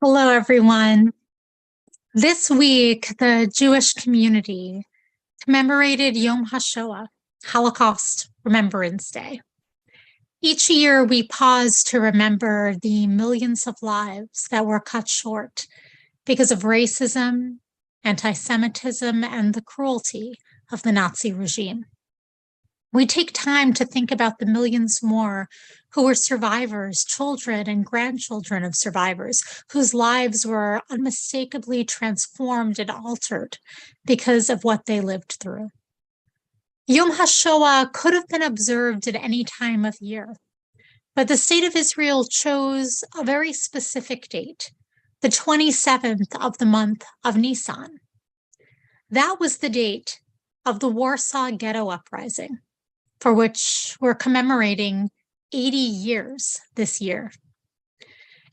Hello, everyone. This week, the Jewish community commemorated Yom HaShoah, Holocaust Remembrance Day. Each year, we pause to remember the millions of lives that were cut short because of racism, anti-Semitism, and the cruelty of the Nazi regime. We take time to think about the millions more who were survivors, children and grandchildren of survivors, whose lives were unmistakably transformed and altered because of what they lived through. Yom HaShoah could have been observed at any time of year, but the State of Israel chose a very specific date, the 27th of the month of Nisan. That was the date of the Warsaw Ghetto Uprising, for which we're commemorating 80 years this year.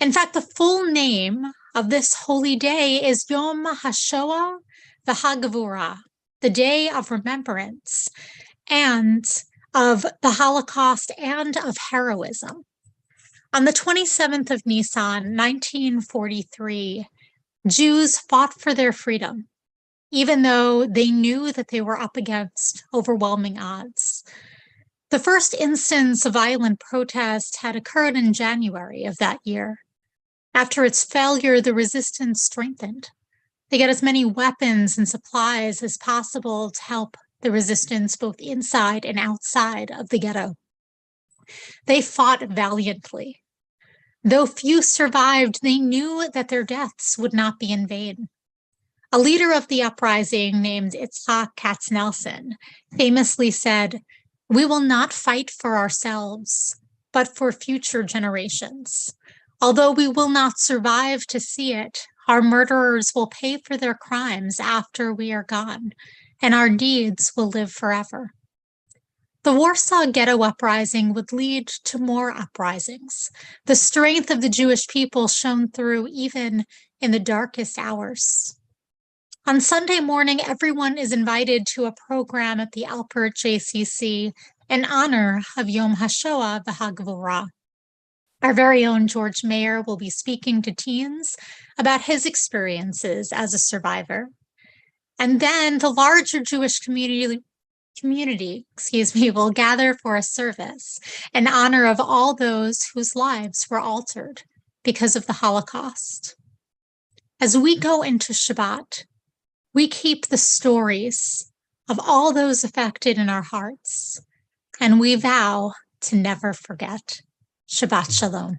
In fact, the full name of this holy day is Yom HaShoah v'Hagvura, the Day of Remembrance and of the Holocaust and of heroism. On the 27th of Nisan, 1943, Jews fought for their freedom, even though they knew that they were up against overwhelming odds. The first instance of violent protest had occurred in January of that year. After its failure, the resistance strengthened. They got as many weapons and supplies as possible to help the resistance both inside and outside of the ghetto. They fought valiantly. Though few survived, they knew that their deaths would not be in vain. A leader of the uprising named Yitzhak Katznelson famously said, "We will not fight for ourselves, but for future generations. Although we will not survive to see it, our murderers will pay for their crimes after we are gone, and our deeds will live forever." The Warsaw Ghetto Uprising would lead to more uprisings. The strength of the Jewish people shone through even in the darkest hours. On Sunday morning, everyone is invited to a program at the Alpert JCC in honor of Yom HaShoah v'Hagvura. Our very own George Mayer will be speaking to teens about his experiences as a survivor. And then the larger Jewish community will gather for a service in honor of all those whose lives were altered because of the Holocaust. As we go into Shabbat, we keep the stories of all those affected in our hearts, and we vow to never forget. Shabbat Shalom.